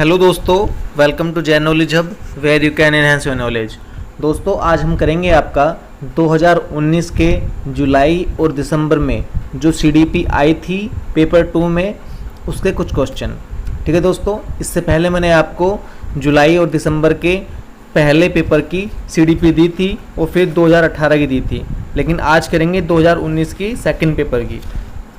Hello दोस्तों, welcome to Jain knowledge hub where you can enhance your knowledge. दोस्तों, आज हम करेंगे आपका 2019 के जुलाई और दिसंबर में जो सीडीपी आई थी पेपर 2 में, उसके कुछ क्वेश्चन। ठीक है दोस्तों, इससे पहले मैंने आपको जुलाई और दिसंबर के पहले पेपर की सीडीपी दी थी और फिर 2018 की दी थी, लेकिन आज करेंगे 2019 की सेकंड पेपर की।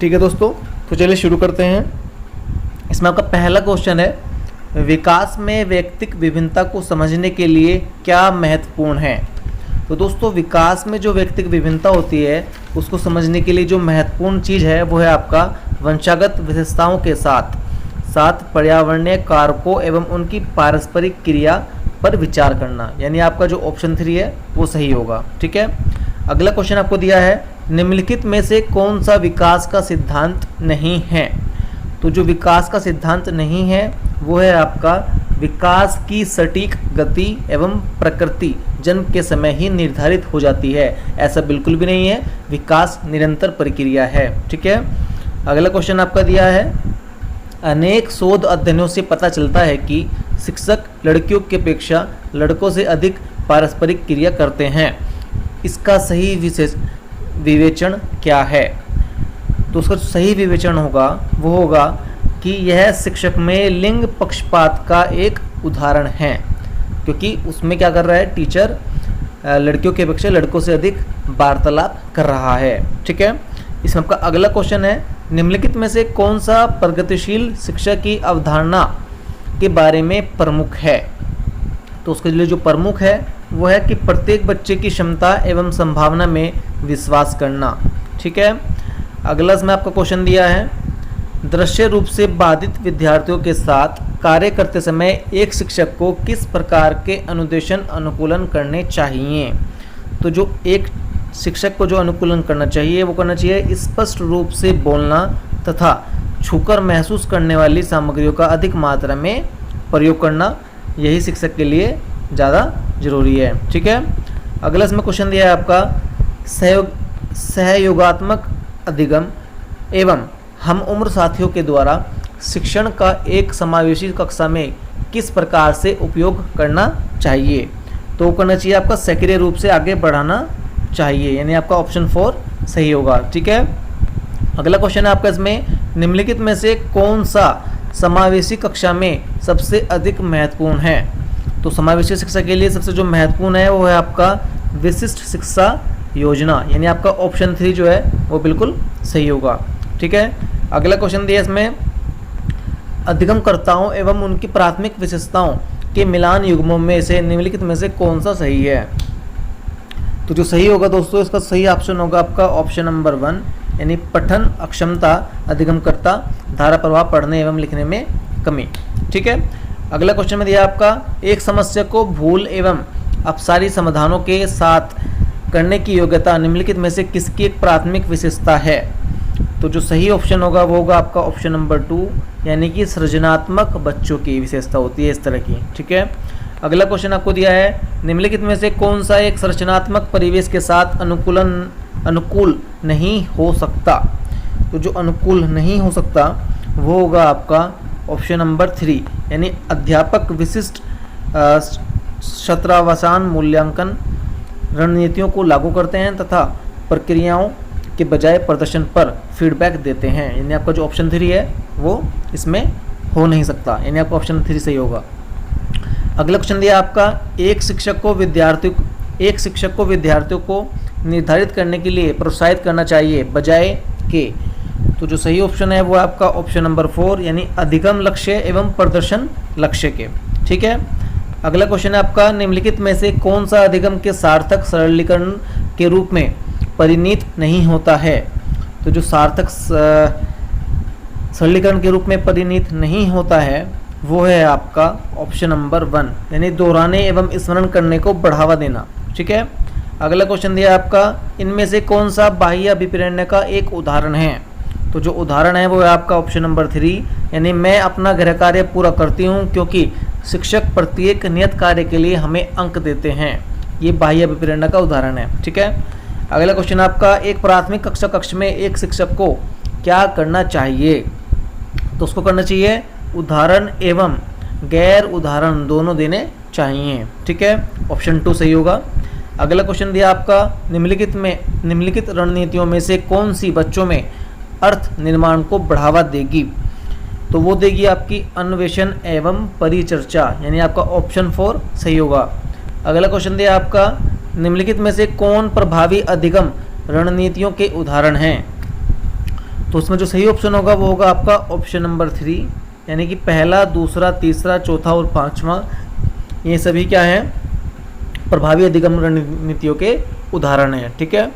ठीक है दोस्तों, तो चलिए शुरू करते हैं। इसमें आपका पहला क्वेश्चन है, विकास में व्यक्तिक विभिन्नता को समझने के लिए क्या महत्वपूर्ण है। तो दोस्तों, विकास में जो व्यक्तिक विभिन्नता होती है उसको समझने के लिए जो महत्वपूर्ण चीज़ है वो है आपका वंशागत विशेषताओं के साथ साथ पर्यावरणीय कारकों एवं उनकी पारस्परिक क्रिया पर विचार करना, यानी आपका जो ऑप्शन 3 है वो सही होगा। ठीक है, अगला क्वेश्चन आपको दिया है, निम्नलिखित में से कौन सा विकास का सिद्धांत नहीं है। तो जो विकास का सिद्धांत नहीं है वो है आपका विकास की सटीक गति एवं प्रकृति जन्म के समय ही निर्धारित हो जाती है। ऐसा बिल्कुल भी नहीं है, विकास निरंतर प्रक्रिया है। ठीक है, अगला क्वेश्चन आपका दिया है, अनेक शोध अध्ययनों से पता चलता है कि शिक्षक लड़कियों की अपेक्षा लड़कों से अधिक पारस्परिक क्रिया करते हैं। इसका सही विवेचन क्या है। तो उसका सही विवेचन होगा वो होगा कि यह शिक्षक में लिंग पक्षपात का एक उदाहरण है, क्योंकि उसमें क्या कर रहा है, टीचर लड़कियों की अपेक्षा लड़कों से अधिक वार्तालाप कर रहा है। ठीक है, इसमें आपका अगला क्वेश्चन है, निम्नलिखित में से कौन सा प्रगतिशील शिक्षा की अवधारणा के बारे में प्रमुख है। तो उसके लिए जो प्रमुख है वो है कि प्रत्येक बच्चे की क्षमता एवं संभावना में विश्वास करना। ठीक है, अगला इसमें आपका क्वेश्चन दिया है, दृश्य रूप से बाधित विद्यार्थियों के साथ कार्य करते समय एक शिक्षक को किस प्रकार के अनुदेशन अनुकूलन करने चाहिए। तो जो एक शिक्षक को जो अनुकूलन करना चाहिए वो करना चाहिए स्पष्ट रूप से बोलना तथा छूकर महसूस करने वाली सामग्रियों का अधिक मात्रा में प्रयोग करना। यही शिक्षक के लिए ज़्यादा जरूरी है। ठीक है, अगला इसमें क्वेश्चन दिया है आपका, सहयोगात्मक अधिगम एवं हम उम्र साथियों के द्वारा शिक्षण का एक समावेशी कक्षा में किस प्रकार से उपयोग करना चाहिए। तो करना चाहिए आपका सक्रिय रूप से आगे बढ़ाना चाहिए, यानी आपका ऑप्शन 4 सही होगा। ठीक है, अगला क्वेश्चन है आपका, इसमें निम्नलिखित में से कौन सा समावेशी कक्षा में सबसे अधिक महत्वपूर्ण है। तो समावेशी शिक्षा के लिए सबसे जो महत्वपूर्ण है वो है आपका विशिष्ट शिक्षा योजना, यानी आपका ऑप्शन 3 जो है वो बिल्कुल सही होगा। ठीक है, अगला क्वेश्चन दिया इसमें, अधिगमकर्ताओं एवं उनकी प्राथमिक विशेषताओं के मिलान युग्मों में से निम्नलिखित में से कौन सा सही है। तो जो सही होगा दोस्तों, इसका सही ऑप्शन होगा आपका ऑप्शन नंबर 1, यानी पठन अक्षमता, अधिगमकर्ता, धारा प्रवाह, पढ़ने एवं लिखने में कमी। ठीक है, अगला क्वेश्चन में दिया आपका, एक समस्या को भूल एवं अपसारी समाधानों के साथ करने की योग्यता निम्नलिखित में से किसकी एक प्राथमिक विशेषता है। तो जो सही ऑप्शन होगा वो होगा आपका ऑप्शन नंबर 2, यानी कि सृजनात्मक बच्चों की विशेषता होती है इस तरह की। ठीक है, अगला क्वेश्चन आपको दिया है, निम्नलिखित में से कौन सा एक संरचनात्मक परिवेश के साथ अनुकूल नहीं हो सकता। तो जो अनुकूल नहीं हो सकता वो होगा आपका ऑप्शन नंबर 3, यानी अध्यापक विशिष्ट छात्रावासान मूल्यांकन रणनीतियों को लागू करते हैं तथा प्रक्रियाओं के बजाय प्रदर्शन पर फीडबैक देते हैं, यानी आपका जो ऑप्शन 3 है वो इसमें हो नहीं सकता, यानी आपका ऑप्शन 3 सही होगा। अगला क्वेश्चन दिया आपका, एक शिक्षक को विद्यार्थियों को निर्धारित करने के लिए प्रोत्साहित करना चाहिए बजाय के। तो जो सही ऑप्शन है वो आपका ऑप्शन नंबर 4, यानी अधिगम लक्ष्य एवं प्रदर्शन लक्ष्य के। ठीक है, अगला क्वेश्चन है आपका, निम्नलिखित में से कौन सा अधिगम के सार्थक सरलीकरण के रूप में परिणत नहीं होता है। तो जो सार्थक सरलीकरण के रूप में परिणत नहीं होता है वो है आपका ऑप्शन नंबर 1, यानी दोहराने एवं स्मरण करने को बढ़ावा देना। ठीक है, अगला क्वेश्चन दिया आपका, इनमें से कौन सा बाह्य अभिप्रेरणा का एक उदाहरण है। तो जो उदाहरण है वो है आपका ऑप्शन नंबर 3, यानी मैं अपना गृह कार्य पूरा करती हूँ क्योंकि शिक्षक प्रत्येक नियत कार्य के लिए हमें अंक देते हैं। ये बाह्य अभिप्रेरणा का उदाहरण है। ठीक है, अगला क्वेश्चन आपका, एक प्राथमिक कक्षा कक्ष में एक शिक्षक को क्या करना चाहिए। तो उसको करना चाहिए उदाहरण एवं गैर उदाहरण दोनों देने चाहिए। ठीक है, ऑप्शन 2 सही होगा। अगला क्वेश्चन दिया आपका, निम्नलिखित रणनीतियों में से कौन सी बच्चों में अर्थ निर्माण को बढ़ावा देगी? तो वो देगी आपकी अन्वेषण एवं परिचर्चा, यानी आपका ऑप्शन 4 सही होगा। अगला क्वेश्चन दिया आपका, निम्नलिखित में से कौन प्रभावी अधिगम रणनीतियों के उदाहरण हैं? तो उसमें जो सही ऑप्शन होगा वो होगा आपका ऑप्शन नंबर 3, यानी कि पहला, दूसरा, तीसरा, चौथा और पांचवा, ये सभी क्या है? प्रभावी अधिगम रणनीतियों के उदाहरण हैं। ठीक है,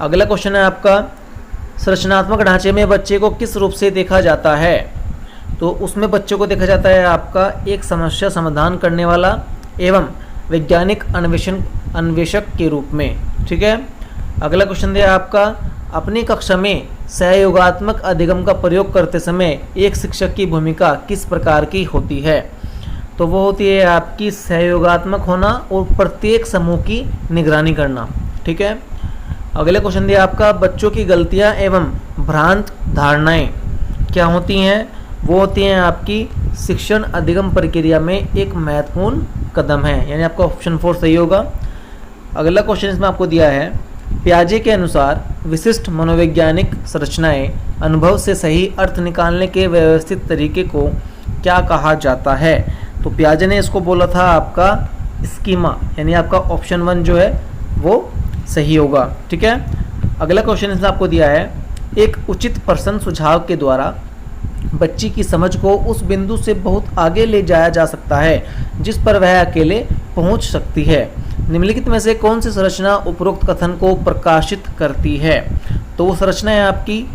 अगला क्वेश्चन है आपका, संरचनात्मक ढांचे में बच्चे को किस रूप से देखा जाता है? तो उसमें बच्चे को देखा जाता है आपका एक समस्या समाधान करने वाला एवं वैज्ञानिक अन्वेषक के रूप में। ठीक है, अगला क्वेश्चन दिया आपका, अपनी कक्षा में सहयोगात्मक अधिगम का प्रयोग करते समय एक शिक्षक की भूमिका किस प्रकार की होती है? तो वो होती है आपकी सहयोगात्मक होना और प्रत्येक समूह की निगरानी करना। ठीक है, अगले क्वेश्चन दिया आपका, बच्चों की गलतियां एवं भ्रांत धारणाएं क्या होती हैं? वो होती हैं आपकी शिक्षण अधिगम प्रक्रिया में एक महत्वपूर्ण कदम है, यानी आपका ऑप्शन 4 सही होगा। अगला क्वेश्चन इसमें आपको दिया है, पियाजे के अनुसार विशिष्ट मनोवैज्ञानिक संरचनाएं अनुभव से सही अर्थ निकालने के व्यवस्थित तरीके को क्या कहा जाता है? तो पियाजे ने इसको बोला था आपका स्कीमा, यानी आपका ऑप्शन 1 जो है वो सही होगा। ठीक है, अगला क्वेश्चन इसमें आपको दिया है, एक उचित प्रश्न सुझाव के द्वारा बच्ची की समझ को उस बिंदु से बहुत आगे ले जाया जा सकता है जिस पर वह अकेले पहुंच सकती है। निम्नलिखित में से कौन सी संरचना उपरोक्त कथन को प्रकाशित करती है? तो वो संरचना है आपकी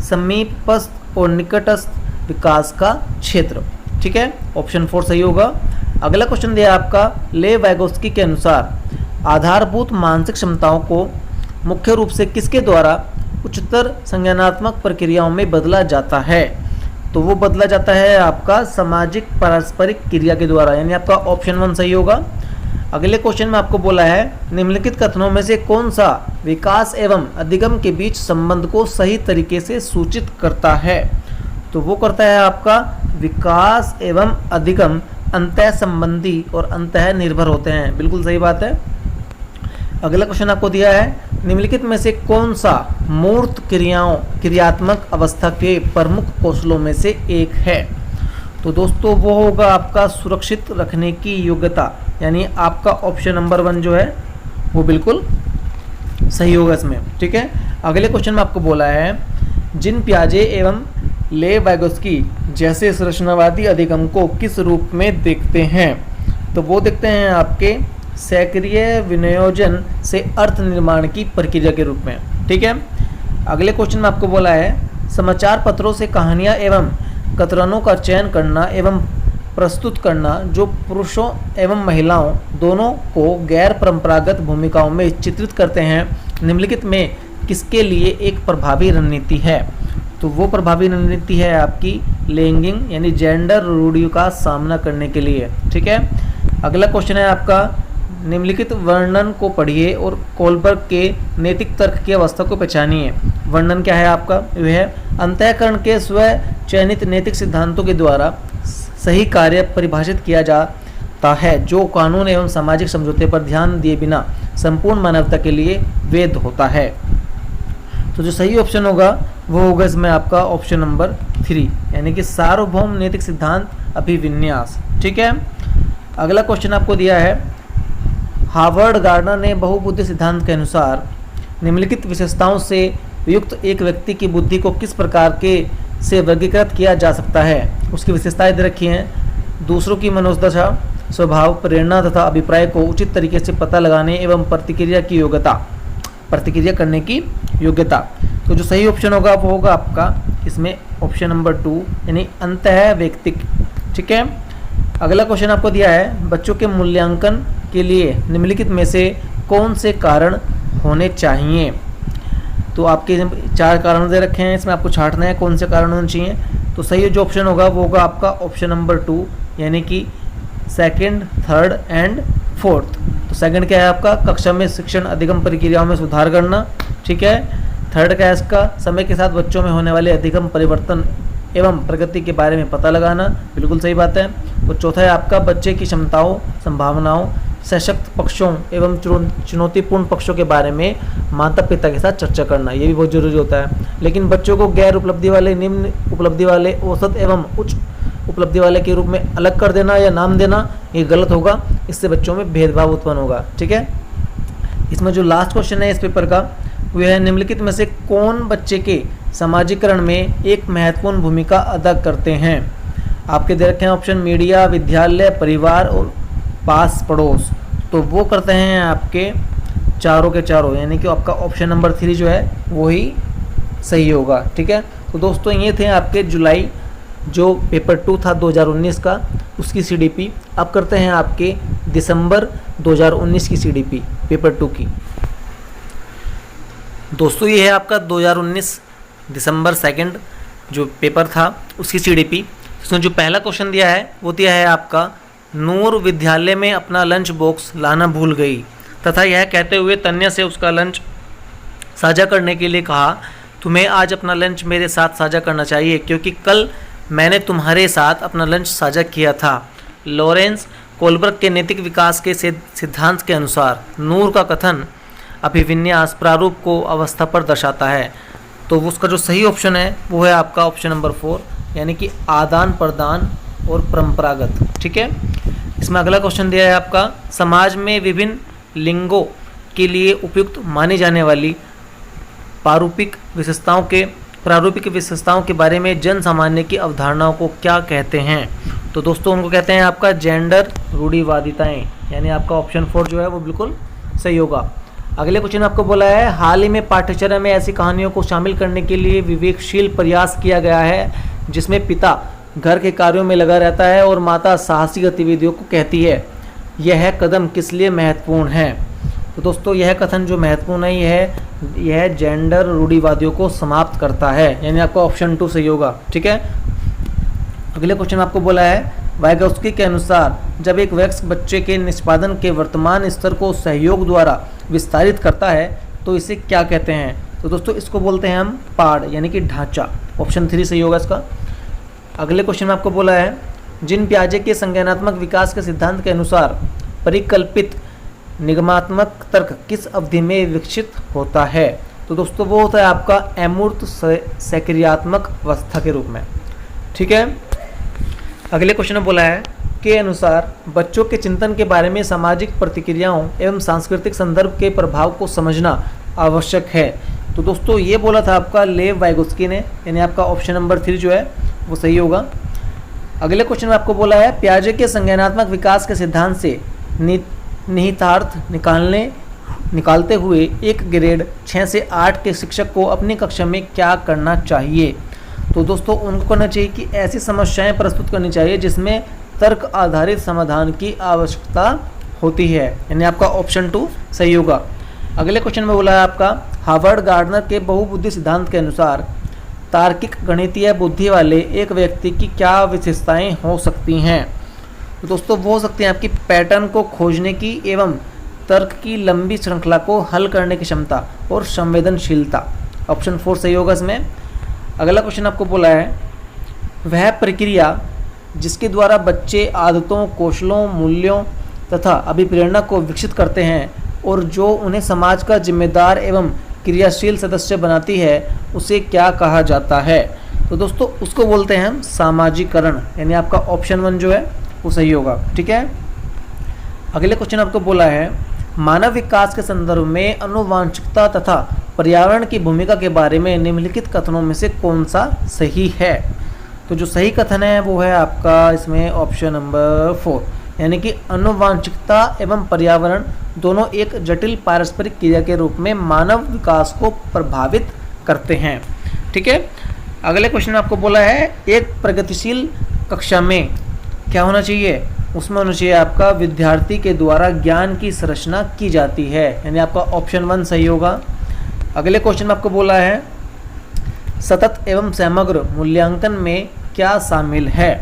समीपस्थ और निकटस्थ विकास का क्षेत्र। ठीक है, ऑप्शन 4 सही होगा। अगला क्वेश्चन दिया आपका, ले वैगोस्की के अनुसार आधारभूत मानसिक क्षमताओं को मुख्य रूप से किसके द्वारा उच्चतर संज्ञानात्मक प्रक्रियाओं में बदला जाता है? तो वो बदला जाता है आपका सामाजिक पारस्परिक क्रिया के द्वारा, यानी आपका ऑप्शन 1 सही होगा। अगले क्वेश्चन में आपको बोला है, निम्नलिखित कथनों में से कौन सा विकास एवं अधिगम के बीच संबंध को सही तरीके से सूचित करता है? तो वो करता है आपका विकास एवं अधिगम अंतः संबंधी और अंतः निर्भर होते हैं। बिल्कुल सही बात है। अगला क्वेश्चन आपको दिया है, निम्नलिखित में से कौन सा मूर्त क्रियात्मक अवस्था के प्रमुख कौशलों में से एक है? तो दोस्तों वो होगा आपका सुरक्षित रखने की योग्यता, यानी आपका ऑप्शन नंबर 1 जो है वो बिल्कुल सही होगा इसमें। ठीक है, अगले क्वेश्चन में आपको बोला है, जिन पियाजे एवं ले वैगोस्की जैसे संरचनावादी अधिगम को किस रूप में देखते हैं? तो वो देखते हैं आपके सक्रिय विनियोजन से अर्थ निर्माण की प्रक्रिया के रूप में। ठीक है, अगले क्वेश्चन में आपको बोला है, समाचार पत्रों से कहानियां एवं कतरनों का चयन करना एवं प्रस्तुत करना जो पुरुषों एवं महिलाओं दोनों को गैर परंपरागत भूमिकाओं में चित्रित करते हैं, निम्नलिखित में किसके लिए एक प्रभावी रणनीति है? तो वो प्रभावी रणनीति है आपकी लैंगिक यानी जेंडर रूढ़ियों का सामना करने के लिए। ठीक है, अगला क्वेश्चन है आपका, निम्नलिखित वर्णन को पढ़िए और कोलबर्ग के नैतिक तर्क की अवस्था को पहचानिए। वर्णन क्या है आपका? यह है, अंतःकरण के स्व चयनित नैतिक सिद्धांतों के द्वारा सही कार्य परिभाषित किया जाता है जो कानून एवं सामाजिक समझौते पर ध्यान दिए बिना संपूर्ण मानवता के लिए वैध होता है। तो जो सही ऑप्शन होगा वो होगा इसमें आपका ऑप्शन नंबर 3, यानी कि सार्वभौम नैतिक सिद्धांत अभिविन्यास। ठीक है, अगला क्वेश्चन आपको दिया है, हार्वर्ड गार्डनर ने बहुबुद्धि सिद्धांत के अनुसार निम्नलिखित विशेषताओं से युक्त एक व्यक्ति की बुद्धि को किस प्रकार के से वर्गीकृत किया जा सकता है? उसकी विशेषताएं दे रखी हैं, दूसरों की मनोदशा, स्वभाव, प्रेरणा तथा अभिप्राय को उचित तरीके से पता लगाने एवं प्रतिक्रिया करने की योग्यता। तो जो सही ऑप्शन होगा वो होगा आपका इसमें ऑप्शन नंबर 2, यानी अंतः वैयक्तिक। ठीक है, अगला क्वेश्चन आपको दिया है, बच्चों के मूल्यांकन के लिए निम्नलिखित में से कौन से कारण होने चाहिए? तो आपके 4 कारण दे रखे हैं, इसमें आपको छांटना है कौन से कारण होने चाहिए। तो सही जो ऑप्शन होगा वो होगा आपका ऑप्शन नंबर 2, यानी कि सेकंड, थर्ड एंड फोर्थ। तो सेकंड क्या है आपका? कक्षा में शिक्षण अधिगम प्रक्रियाओं में सुधार करना। ठीक है, थर्ड क्या है इसका? समय के साथ बच्चों में होने वाले अधिगम परिवर्तन एवं प्रगति के बारे में पता लगाना। बिल्कुल सही बात है। और चौथा है आपका बच्चे की क्षमताओं, संभावनाओं, सशक्त पक्षों एवं चुनौतीपूर्ण पक्षों के बारे में माता पिता के साथ चर्चा करना, ये भी बहुत जरूरी होता है। लेकिन बच्चों को गैर उपलब्धि वाले, निम्न उपलब्धि वाले, औसत एवं उच्च उपलब्धि वाले के रूप में अलग कर देना या नाम देना, ये गलत होगा। इससे बच्चों में भेदभाव उत्पन्न होगा। ठीक है, इसमें जो लास्ट क्वेश्चन है इस पेपर का वह है, निम्नलिखित में से कौन बच्चे के समाजीकरण में एक महत्वपूर्ण भूमिका अदा करते हैं। आपके दे रखे हैं ऑप्शन मीडिया, विद्यालय, परिवार और पास पड़ोस। तो वो करते हैं आपके चारों के चारों, यानी कि आपका ऑप्शन नंबर 3 जो है वही सही होगा। ठीक है, तो दोस्तों ये थे आपके जुलाई जो पेपर 2 था 2019 का, उसकी CDP। अब करते हैं आपके दिसंबर 2019 की CDP पेपर 2 की। दोस्तों ये है आपका 2019 दिसंबर 2 जो पेपर था उसकी CDP। इसमें जो पहला क्वेश्चन दिया है वो दिया है आपका, नूर विद्यालय में अपना लंच बॉक्स लाना भूल गई तथा यह कहते हुए तन्या से उसका लंच साझा करने के लिए कहा, तुम्हें आज अपना लंच मेरे साथ साझा करना चाहिए क्योंकि कल मैंने तुम्हारे साथ अपना लंच साझा किया था। लॉरेंस कोलबर्ग के नैतिक विकास के सिद्धांत के अनुसार नूर का कथन अभिविन्यास प्रारूप को अवस्था पर दर्शाता है। तो उसका जो सही ऑप्शन है वो है आपका ऑप्शन नंबर 4, यानी कि आदान प्रदान और परंपरागत। ठीक है, इसमें अगला क्वेश्चन दिया है आपका, समाज में विभिन्न लिंगों के लिए उपयुक्त मानी जाने वाली प्रारूपिक विशेषताओं के बारे में जन सामान्य की अवधारणाओं को क्या कहते हैं। तो दोस्तों उनको कहते हैं आपका जेंडर रूढ़िवादिताएं, यानी आपका ऑप्शन 4 जो है वो बिल्कुल सही होगा। अगले क्वेश्चन आपको बोला है, हाल ही में पाठ्यचर्या में ऐसी कहानियों को शामिल करने के लिए विवेकशील प्रयास किया गया है जिसमें पिता घर के कार्यों में लगा रहता है और माता साहसी गतिविधियों को कहती है। यह कदम किस लिए महत्वपूर्ण है। तो दोस्तों यह कथन जो महत्वपूर्ण है यह जेंडर रूढ़िवादियों को समाप्त करता है, यानी आपका ऑप्शन 2 सही होगा। ठीक है, अगले क्वेश्चन आपको बोला है, वाइगोत्स्की के अनुसार जब एक वयस्क बच्चे के निष्पादन के वर्तमान स्तर को सहयोग द्वारा विस्तारित करता है तो इसे क्या कहते हैं। तो दोस्तों इसको बोलते हैं हम पाड़, यानी कि ढांचा। ऑप्शन 3 सही होगा इसका। अगले क्वेश्चन में आपको बोला है, जिन पियाजे के संज्ञानात्मक विकास के सिद्धांत के अनुसार परिकल्पित निगमात्मक तर्क किस अवधि में विकसित होता है। तो दोस्तों वो होता है आपका अमूर्त सक्रियात्मक अवस्था के रूप में। ठीक है, अगले क्वेश्चन में बोला है के अनुसार बच्चों के चिंतन के बारे में सामाजिक प्रतिक्रियाओं एवं सांस्कृतिक संदर्भ के प्रभाव को समझना आवश्यक है। तो दोस्तों ये बोला था आपका लेव वाइगोत्स्की ने, यानी आपका ऑप्शन नंबर 3 जो है वो सही होगा। अगले क्वेश्चन में आपको बोला है, पियाजे के संज्ञानात्मक विकास के सिद्धांत से निहितार्थ निकालते हुए एक ग्रेड 6 से 8 के शिक्षक को अपनी कक्षा में क्या करना चाहिए। तो दोस्तों उनको करना चाहिए कि ऐसी समस्याएं प्रस्तुत करनी चाहिए जिसमें तर्क आधारित समाधान की आवश्यकता होती है, यानी आपका ऑप्शन 2 सही होगा। अगले क्वेश्चन में बोला है आपका, हार्वर्ड गार्डनर के बहुबुद्धि सिद्धांत के अनुसार तार्किक गणितीय बुद्धि वाले एक व्यक्ति की क्या विशेषताएं हो सकती हैं। तो दोस्तों वो हो सकती हैं आपकी पैटर्न को खोजने की एवं तर्क की लंबी श्रृंखला को हल करने की क्षमता और संवेदनशीलता। ऑप्शन 4 सही होगा इसमें। अगला क्वेश्चन आपको बोला है, वह प्रक्रिया जिसके द्वारा बच्चे आदतों, कौशलों, मूल्यों तथा अभिप्रेरणा को विकसित करते हैं और जो उन्हें समाज का जिम्मेदार एवं क्रियाशील सदस्य बनाती है उसे क्या कहा जाता है। तो दोस्तों उसको बोलते हैं हम सामाजिकरण, यानी आपका ऑप्शन 1 जो है वो सही होगा। ठीक है, अगले क्वेश्चन आपको बोला है, मानव विकास के संदर्भ में आनुवांशिकता तथा पर्यावरण की भूमिका के बारे में निम्नलिखित कथनों में से कौन सा सही है। तो जो सही कथन है वो है आपका इसमें ऑप्शन नंबर 4, यानी कि आनुवांशिकता एवं पर्यावरण दोनों एक जटिल पारस्परिक क्रिया के रूप में मानव विकास को प्रभावित करते हैं। ठीक है, अगले क्वेश्चन में आपको बोला है, एक प्रगतिशील कक्षा में क्या होना चाहिए, उसमें होना चाहिए आपका विद्यार्थी के द्वारा ज्ञान की संरचना की जाती है, यानी आपका ऑप्शन 1 सही होगा। अगले क्वेश्चन में आपको बोला है, सतत एवं समग्र मूल्यांकन में क्या शामिल है।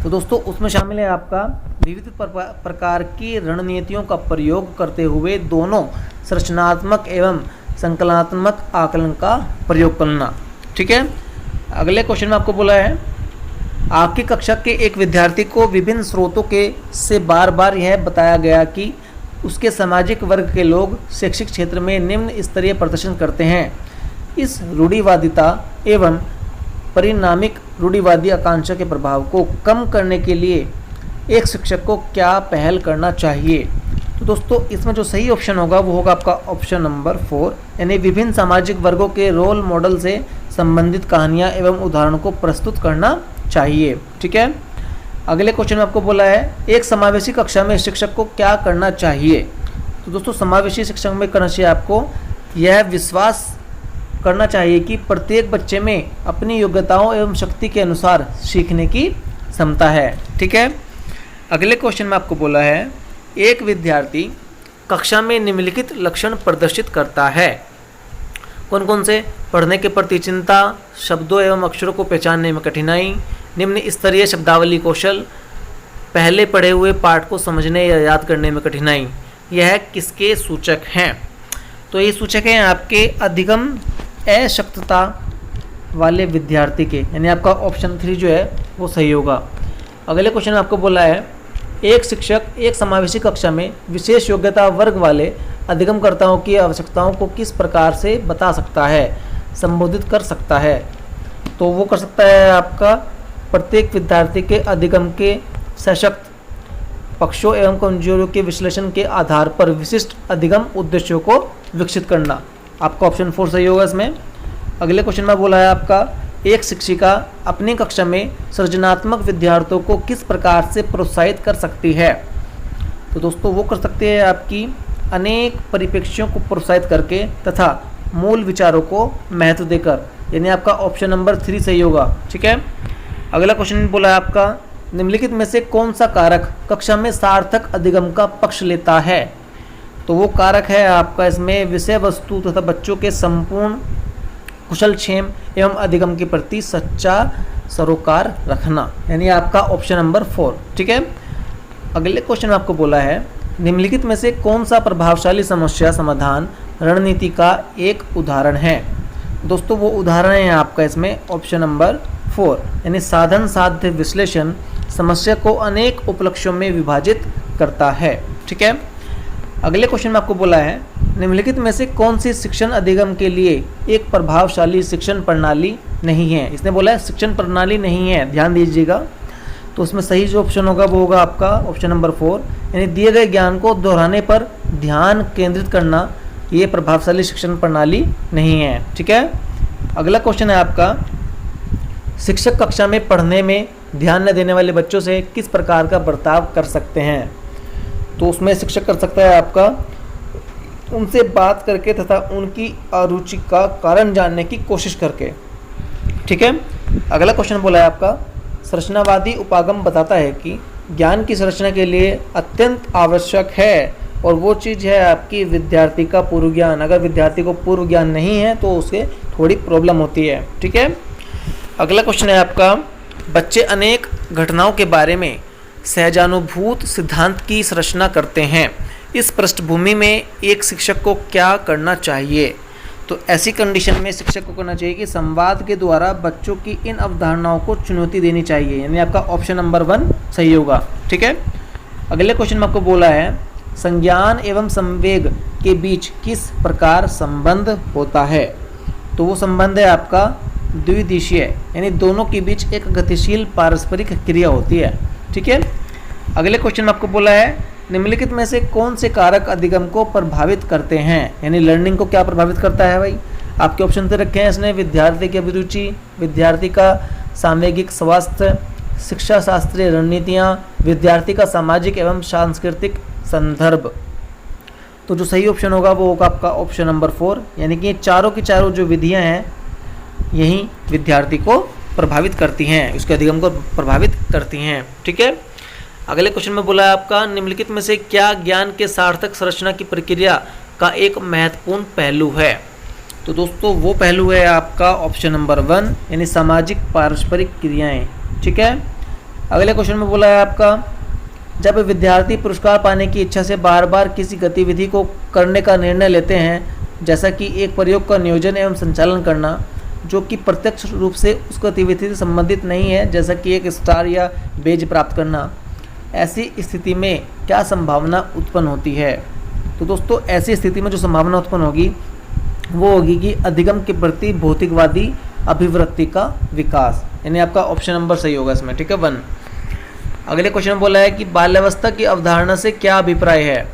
तो दोस्तों उसमें शामिल है आपका विविध प्रकार की रणनीतियों का प्रयोग करते हुए दोनों संरचनात्मक एवं संकलनात्मक आकलन का प्रयोग करना। ठीक है, अगले क्वेश्चन में आपको बोला है, आपकी कक्षा के एक विद्यार्थी को विभिन्न स्रोतों के से बार बार यह बताया गया कि उसके सामाजिक वर्ग के लोग शैक्षिक क्षेत्र में निम्न स्तरीय प्रदर्शन करते हैं। इस रूढ़िवादिता एवं परिणामिक रूढ़िवादी आकांक्षा के प्रभाव को कम करने के लिए एक शिक्षक को क्या पहल करना चाहिए? तो दोस्तों इसमें जो सही ऑप्शन होगा वो होगा आपका ऑप्शन नंबर 4, यानी विभिन्न सामाजिक वर्गों के रोल मॉडल से संबंधित कहानियाँ एवं उदाहरणों को प्रस्तुत करना चाहिए। ठीक है, अगले क्वेश्चन में आपको बोला है एक समावेशी कक्षा में शिक्षक को क्या करना चाहिए? तो दोस्तों समावेशी शिक्षा में करना चाहिए आपको यह विश्वास करना चाहिए कि प्रत्येक बच्चे में अपनी योग्यताओं एवं शक्ति के अनुसार सीखने की क्षमता है। ठीक है, अगले क्वेश्चन में आपको बोला है एक विद्यार्थी कक्षा में निम्नलिखित लक्षण प्रदर्शित करता है। कौन कौन से? पढ़ने के प्रति चिंता, शब्दों एवं अक्षरों को पहचानने में कठिनाई, निम्न स्तरीय शब्दावली कौशल, पहले पढ़े हुए पाठ को समझने या याद करने में कठिनाई। यह किसके सूचक हैं? तो ये सूचक हैं आपके अधिगम अशक्तता वाले विद्यार्थी के, यानी आपका ऑप्शन 3 जो है वो सही होगा। अगले क्वेश्चन में आपको बोला है एक शिक्षक एक समावेशी कक्षा में विशेष योग्यता वर्ग वाले अधिगमकर्ताओं की आवश्यकताओं को किस प्रकार से बता सकता है, संबोधित कर सकता है? तो वो कर सकता है आपका प्रत्येक विद्यार्थी के अधिगम के सशक्त पक्षों एवं कमजोरियों के विश्लेषण के आधार पर विशिष्ट अधिगम उद्देश्यों को विकसित करना। आपका ऑप्शन 4 सही होगा इसमें। अगले क्वेश्चन में बोला है आपका एक शिक्षिका अपनी कक्षा में सृजनात्मक विद्यार्थियों को किस प्रकार से प्रोत्साहित कर सकती है? तो दोस्तों वो कर सकती है आपकी अनेक परिप्रेक्ष्यों को प्रोत्साहित करके तथा मूल विचारों को महत्व देकर, यानी आपका ऑप्शन नंबर 3 सही होगा। ठीक है, अगला क्वेश्चन बोला है आपका निम्नलिखित में से कौन सा कारक कक्षा में सार्थक अधिगम का पक्ष लेता है? तो वो कारक है आपका इसमें विषय वस्तु तथा बच्चों के संपूर्ण कुशलक्षेम एवं अधिगम के प्रति सच्चा सरोकार रखना, यानी आपका ऑप्शन नंबर 4। ठीक है, अगले क्वेश्चन में आपको बोला है निम्नलिखित में से कौन सा प्रभावशाली समस्या समाधान रणनीति का एक उदाहरण है? दोस्तों वो उदाहरण है आपका इसमें ऑप्शन नंबर 4, यानी साधन साध्य विश्लेषण समस्या को अनेक उपलक्ष्यों में विभाजित करता है। ठीक है, अगले क्वेश्चन में आपको बोला है निम्नलिखित में से कौन सी शिक्षण अधिगम के लिए एक प्रभावशाली शिक्षण प्रणाली नहीं है? इसने बोला है शिक्षण प्रणाली नहीं है, ध्यान दीजिएगा। तो उसमें सही जो ऑप्शन होगा वो होगा आपका ऑप्शन नंबर 4, यानी दिए गए ज्ञान को दोहराने पर ध्यान केंद्रित करना ये प्रभावशाली शिक्षण प्रणाली नहीं है। ठीक है, अगला क्वेश्चन है आपका शिक्षक कक्षा में पढ़ने में ध्यान न देने वाले बच्चों से किस प्रकार का बर्ताव कर सकते हैं? तो उसमें शिक्षक कर सकता है आपका उनसे बात करके तथा उनकी अरुचि का कारण जानने की कोशिश करके। ठीक है, अगला क्वेश्चन बोला है आपका संरचनावादी उपागम बताता है कि ज्ञान की संरचना के लिए अत्यंत आवश्यक है और वो चीज़ है आपकी विद्यार्थी का पूर्व ज्ञान। अगर विद्यार्थी को पूर्व ज्ञान नहीं है तो उसे थोड़ी प्रॉब्लम होती है। ठीक है, अगला क्वेश्चन है आपका बच्चे अनेक घटनाओं के बारे में सहजानुभूत सिद्धांत की संरचना करते हैं। इस पृष्ठभूमि में एक शिक्षक को क्या करना चाहिए? तो ऐसी कंडीशन में शिक्षक को करना चाहिए कि संवाद के द्वारा बच्चों की इन अवधारणाओं को चुनौती देनी चाहिए, यानी आपका ऑप्शन नंबर 1 सही होगा। ठीक है, अगले क्वेश्चन में आपको बोला है संज्ञान एवं संवेग के बीच किस प्रकार संबंध होता है? तो वो संबंध है आपका द्विदिशीय, यानी दोनों के बीच एक गतिशील पारस्परिक क्रिया होती है। ठीक है, अगले क्वेश्चन में आपको बोला है निम्नलिखित में से कौन से कारक अधिगम को प्रभावित करते हैं, यानी लर्निंग को क्या प्रभावित करता है भाई? आपके ऑप्शन पे रखे हैं इसने विद्यार्थी की अभिरुचि, विद्यार्थी का सामवेगिक स्वास्थ्य, शिक्षा शास्त्रीय रणनीतियाँ, विद्यार्थी का सामाजिक एवं सांस्कृतिक संदर्भ। तो जो सही ऑप्शन होगा वो होगा आपका ऑप्शन नंबर 4, यानी कि चारों की चारों जो विधियाँ हैं यही विद्यार्थी को प्रभावित करती हैं, उसके अधिगम को प्रभावित करती हैं। ठीक है, अगले क्वेश्चन में बोला है आपका निम्नलिखित में से क्या ज्ञान के सार्थक संरचना की प्रक्रिया का एक महत्वपूर्ण पहलू है? तो दोस्तों वो पहलू है आपका ऑप्शन नंबर 1, यानी सामाजिक पारस्परिक क्रियाएं। ठीक है, अगले क्वेश्चन में बोला है आपका जब विद्यार्थी पुरस्कार पाने की इच्छा से बार बार किसी गतिविधि को करने का निर्णय लेते हैं, जैसा कि एक प्रयोग का नियोजन एवं संचालन करना, जो कि प्रत्यक्ष रूप से उस गतिविधि से संबंधित नहीं है, जैसा कि एक स्टार या बेज प्राप्त करना, ऐसी स्थिति में क्या संभावना उत्पन्न होती है? तो दोस्तों ऐसी स्थिति में जो संभावना उत्पन्न होगी वो होगी कि अधिगम के प्रति भौतिकवादी अभिवृत्ति का विकास, यानी आपका ऑप्शन नंबर सही होगा इसमें, ठीक है 1। अगले क्वेश्चन में बोला है कि बाल्यावस्था की अवधारणा से क्या अभिप्राय है,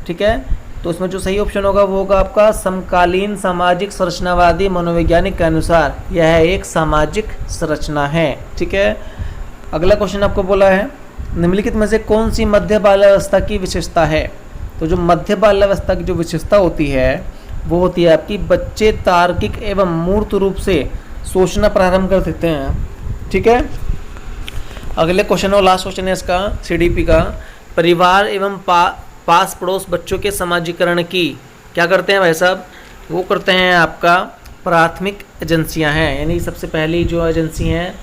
ठीक है। तो इसमें जो सही ऑप्शन होगा वो होगा आपका समकालीन सामाजिक संरचनावादी मनोवैज्ञानिक के अनुसार यह एक सामाजिक संरचना है, ठीक है। अगला क्वेश्चन आपको बोला है निम्नलिखित में से कौन सी मध्य बाल्यावस्था की विशेषता है? तो जो मध्य बाल्यावस्था की जो विशेषता होती है वो होती है आपकी बच्चे तार्किक एवं मूर्त रूप से सोचना प्रारंभ कर देते हैं, ठीक है। अगले क्वेश्चन और लास्ट क्वेश्चन है इसका सीडीपी का, परिवार एवं पास पड़ोस बच्चों के समाजीकरण की क्या करते हैं भाई साहब? वो करते हैं आपका प्राथमिक एजेंसियां हैं, यानी सबसे पहली जो एजेंसी हैं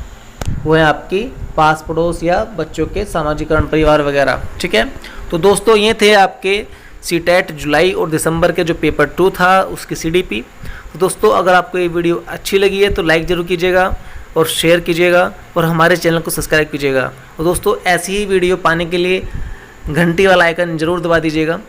वो है आपकी पास पड़ोस या बच्चों के सामाजिकरण, परिवार वगैरह, ठीक है। तो दोस्तों ये थे आपके सीटेट जुलाई और दिसंबर के जो पेपर 2 था उसकी सीडीपी। तो दोस्तों अगर आपको ये वीडियो अच्छी लगी है तो लाइक ज़रूर कीजिएगा और शेयर कीजिएगा और हमारे चैनल को सब्सक्राइब कीजिएगा। और दोस्तों ऐसी ही वीडियो पाने के लिए घंटी वाला आइकन ज़रूर दबा दीजिएगा।